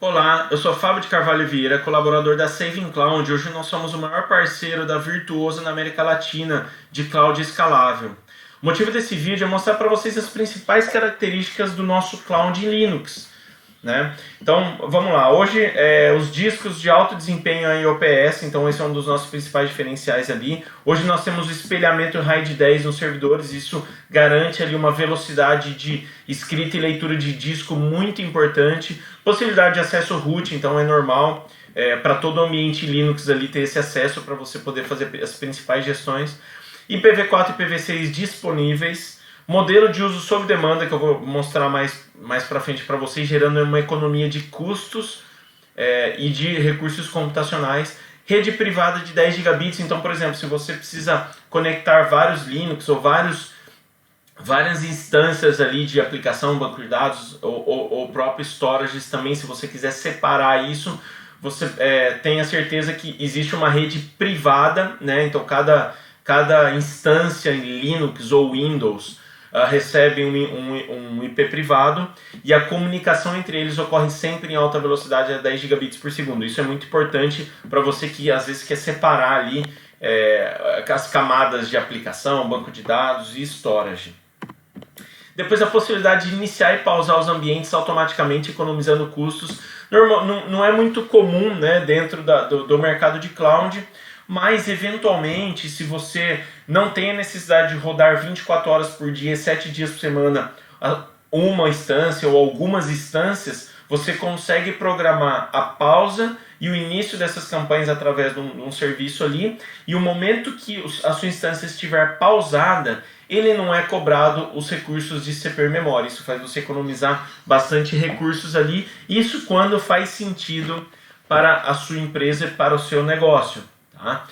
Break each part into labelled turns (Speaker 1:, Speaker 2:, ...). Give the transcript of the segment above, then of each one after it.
Speaker 1: Olá, eu sou Fábio de Carvalho Vieira, colaborador da Saving Cloud. Hoje nós somos o maior parceiro da Virtuoso na América Latina de cloud escalável. O motivo desse vídeo é mostrar para vocês as principais características do nosso cloud em Linux, né? Então vamos lá, hoje os discos de alto desempenho em OPS, então esse é um dos nossos principais diferenciais ali. Hoje nós temos o espelhamento RAID 10 nos servidores, isso garante ali uma velocidade de escrita e leitura de disco muito importante. Possibilidade de acesso root, então é normal para todo o ambiente Linux ali ter esse acesso para você poder fazer as principais gestões. IPv4 e IPv6 disponíveis. Modelo de uso sob demanda, que eu vou mostrar mais para frente para vocês, gerando uma economia de custos e de recursos computacionais. Rede privada de 10 gigabits, então, por exemplo, se você precisa conectar vários Linux ou várias instâncias ali de aplicação, banco de dados ou próprio storage também, se você quiser separar isso, você tenha certeza que existe uma rede privada, né? Então cada instância em Linux ou Windows recebe um IP privado e a comunicação entre eles ocorre sempre em alta velocidade a 10 gigabits por segundo. Isso é muito importante para você que às vezes quer separar ali as camadas de aplicação, banco de dados e storage. Depois a possibilidade de iniciar e pausar os ambientes automaticamente, economizando custos. Não é muito comum, né, dentro do mercado de cloud, mas eventualmente, se você não tem a necessidade de rodar 24 horas por dia, 7 dias por semana, uma instância ou algumas instâncias, você consegue programar a pausa e o início dessas campanhas através de um serviço ali, e o momento que a sua instância estiver pausada, ele não é cobrado os recursos de CPU e memória. Isso faz você economizar bastante recursos ali, isso quando faz sentido para a sua empresa e para o seu negócio. Tá?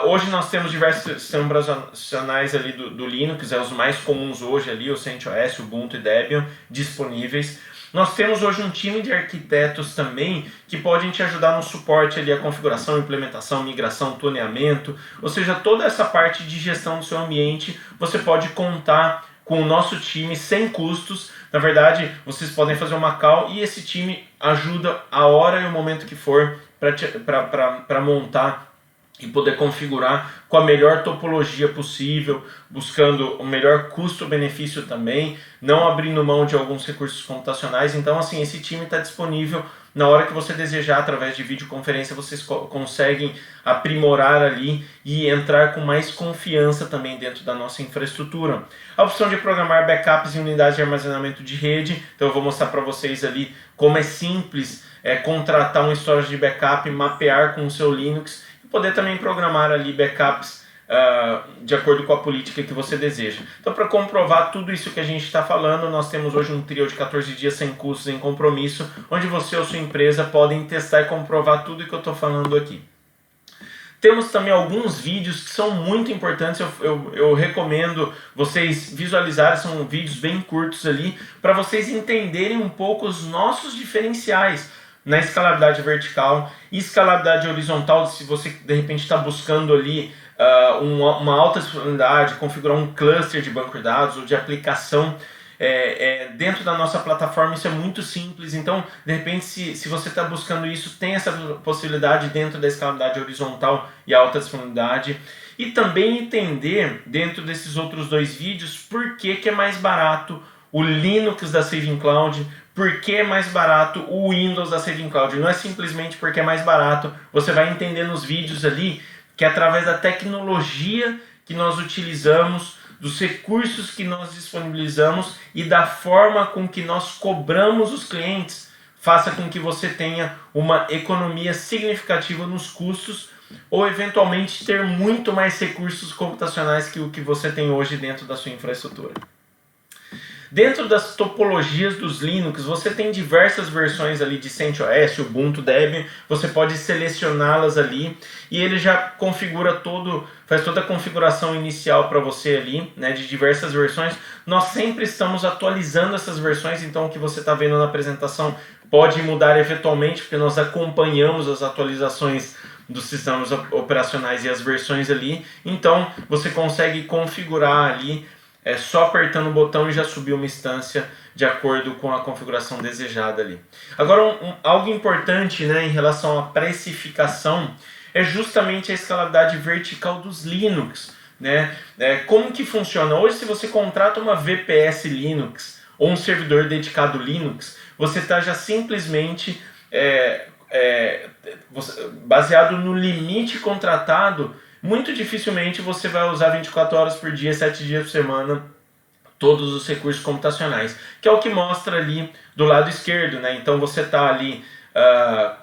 Speaker 1: Hoje nós temos diversos sistemas operacionais ali do Linux, os mais comuns hoje ali, o CentOS, o Ubuntu e Debian disponíveis. Nós temos hoje um time de arquitetos também que podem te ajudar no suporte ali, a configuração, implementação, migração, tuneamento, ou seja, toda essa parte de gestão do seu ambiente você pode contar com o nosso time sem custos. Na verdade, vocês podem fazer uma call e esse time ajuda a hora e o momento que for para montar e poder configurar com a melhor topologia possível, buscando o melhor custo-benefício também, não abrindo mão de alguns recursos computacionais. Então, assim, esse time está disponível na hora que você desejar, através de videoconferência, vocês conseguem aprimorar ali e entrar com mais confiança também dentro da nossa infraestrutura. A opção de programar backups em unidades de armazenamento de rede, então eu vou mostrar para vocês ali como é simples contratar um storage de backup, mapear com o seu Linux, poder também programar ali backups de acordo com a política que você deseja. Então, para comprovar tudo isso que a gente está falando, nós temos hoje um trio de 14 dias sem custos, sem compromisso, onde você ou sua empresa podem testar e comprovar tudo que eu estou falando aqui. Temos também alguns vídeos que são muito importantes, eu recomendo vocês visualizarem, são vídeos bem curtos ali, para vocês entenderem um pouco os nossos diferenciais na escalabilidade vertical e escalabilidade horizontal. Se você de repente está buscando ali uma alta disponibilidade, configurar um cluster de banco de dados ou de aplicação dentro da nossa plataforma, isso é muito simples. Então, de repente, se você está buscando isso, tem essa possibilidade dentro da escalabilidade horizontal e alta disponibilidade. E também entender, dentro desses outros dois vídeos, por que é mais barato o Linux da Saving Cloud, por que é mais barato o Windows da Saving Cloud. Não é simplesmente porque é mais barato, você vai entender nos vídeos ali que é através da tecnologia que nós utilizamos, dos recursos que nós disponibilizamos e da forma com que nós cobramos os clientes, faça com que você tenha uma economia significativa nos custos ou eventualmente ter muito mais recursos computacionais que o que você tem hoje dentro da sua infraestrutura. Dentro das topologias dos Linux, você tem diversas versões ali de CentOS, Ubuntu, Debian, você pode selecioná-las ali e ele já configura faz toda a configuração inicial para você ali, né, de diversas versões. Nós sempre estamos atualizando essas versões, então o que você está vendo na apresentação pode mudar eventualmente, porque nós acompanhamos as atualizações dos sistemas operacionais e as versões ali, então você consegue configurar ali é só apertando o botão e já subiu uma instância de acordo com a configuração desejada ali. Agora, algo importante, né, em relação à precificação é justamente a escalabilidade vertical dos Linux, né? Como que funciona? Hoje, se você contrata uma VPS Linux ou um servidor dedicado Linux, você está já simplesmente baseado no limite contratado. Muito dificilmente você vai usar 24 horas por dia, 7 dias por semana, todos os recursos computacionais, que é o que mostra ali do lado esquerdo, né? Então você está ali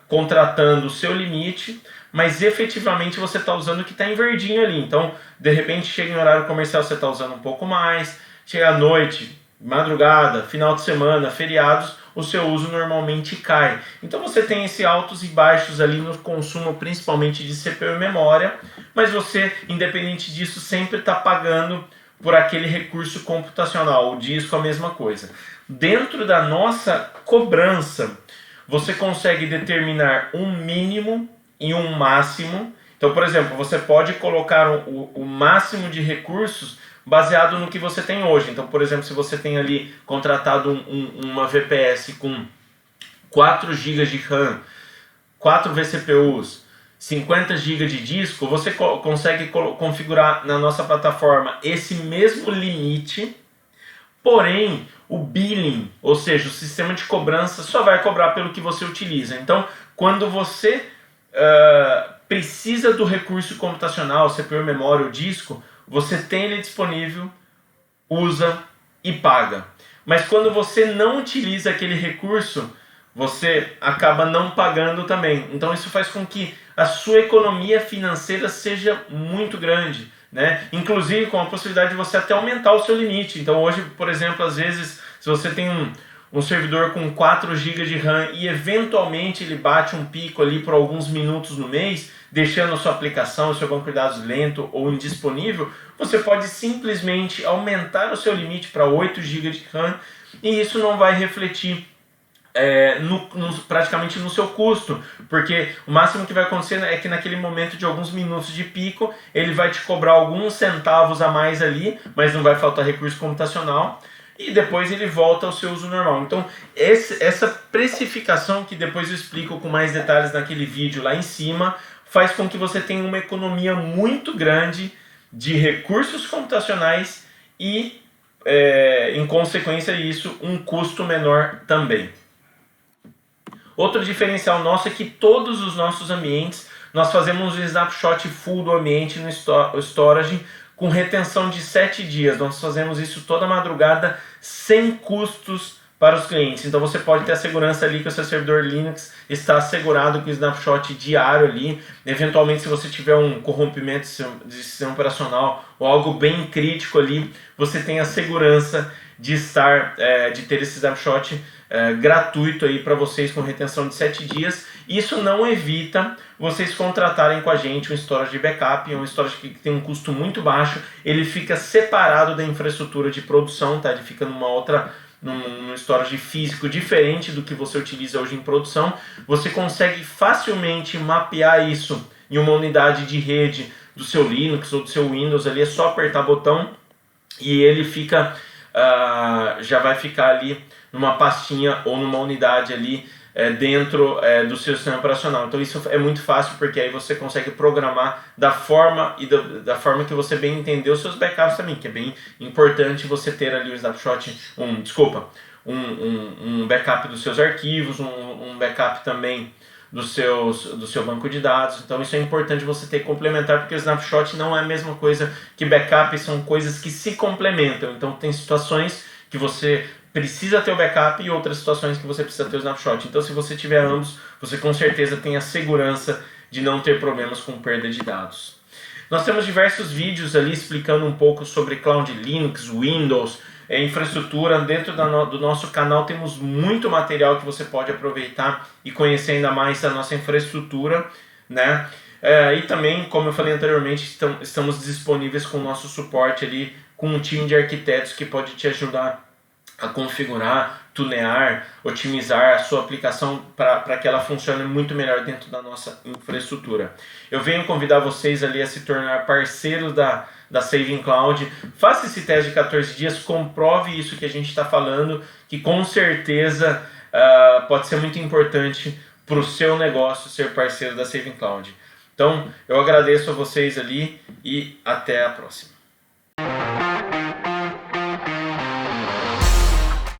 Speaker 1: contratando o seu limite, mas efetivamente você está usando o que está em verdinho ali. Então, de repente, chega em horário comercial, você está usando um pouco mais, chega à noite, madrugada, final de semana, feriados, o seu uso normalmente cai. Então você tem esses altos e baixos ali no consumo, principalmente de CPU e memória, mas você, independente disso, sempre está pagando por aquele recurso computacional. O disco a mesma coisa. Dentro da nossa cobrança, você consegue determinar um mínimo e um máximo. Então, por exemplo, você pode colocar o máximo de recursos baseado no que você tem hoje. Então, por exemplo, se você tem ali contratado uma VPS com 4 GB de RAM, 4 vCPUs, 50 GB de disco, você consegue configurar na nossa plataforma esse mesmo limite, porém o billing, ou seja, o sistema de cobrança só vai cobrar pelo que você utiliza. Então, quando você precisa do recurso computacional, CPU, memória ou disco, você tem ele disponível, usa e paga. Mas quando você não utiliza aquele recurso, você acaba não pagando também. Então isso faz com que a sua economia financeira seja muito grande, né? Inclusive com a possibilidade de você até aumentar o seu limite. Então hoje, por exemplo, às vezes, se você tem um servidor com 4 GB de RAM e eventualmente ele bate um pico ali por alguns minutos no mês, deixando a sua aplicação, o seu banco de dados lento ou indisponível, você pode simplesmente aumentar o seu limite para 8 GB de RAM e isso não vai refletir praticamente no seu custo, porque o máximo que vai acontecer é que naquele momento de alguns minutos de pico, ele vai te cobrar alguns centavos a mais ali, mas não vai faltar recurso computacional, e depois ele volta ao seu uso normal. Então, essa precificação, que depois eu explico com mais detalhes naquele vídeo lá em cima, faz com que você tenha uma economia muito grande de recursos computacionais e, em consequência disso, um custo menor também. Outro diferencial nosso é que todos os nossos ambientes, nós fazemos um snapshot full do ambiente no storage com retenção de 7 dias. Nós fazemos isso toda madrugada sem custos para os clientes. Então você pode ter a segurança ali que o seu servidor Linux está assegurado com o snapshot diário ali. Eventualmente, se você tiver um corrompimento de sistema operacional ou algo bem crítico ali, você tem a segurança de ter esse snapshot gratuito aí para vocês com retenção de 7 dias. Isso não evita vocês contratarem com a gente um storage de backup, um storage que tem um custo muito baixo. Ele fica separado da infraestrutura de produção, tá? Ele fica num storage físico diferente do que você utiliza hoje em produção. Você consegue facilmente mapear isso em uma unidade de rede do seu Linux ou do seu Windows ali. É só apertar botão e ele fica já vai ficar ali numa pastinha ou numa unidade ali dentro do seu sistema operacional. Então isso é muito fácil, porque aí você consegue programar da forma da forma que você bem entender os seus backups também, que é bem importante você ter ali o snapshot, um backup dos seus arquivos, um backup também do seu banco de dados. Então isso é importante você ter complementar, porque o snapshot não é a mesma coisa que backup, são coisas que se complementam. Então tem situações que você precisa ter o backup e outras situações que você precisa ter o snapshot. Então se você tiver ambos, você com certeza tem a segurança de não ter problemas com perda de dados. Nós temos diversos vídeos ali explicando um pouco sobre Cloud Linux, Windows, infraestrutura. Dentro do nosso canal temos muito material que você pode aproveitar e conhecer ainda mais a nossa infraestrutura, né? E também, como eu falei anteriormente, estamos disponíveis com o nosso suporte ali, com um time de arquitetos que pode te ajudar a configurar, tunear, otimizar a sua aplicação para que ela funcione muito melhor dentro da nossa infraestrutura. Eu venho convidar vocês ali a se tornar parceiros da Saving Cloud. Faça esse teste de 14 dias, comprove isso que a gente está falando, que com certeza pode ser muito importante para o seu negócio ser parceiro da Saving Cloud. Então, eu agradeço a vocês ali e até a próxima.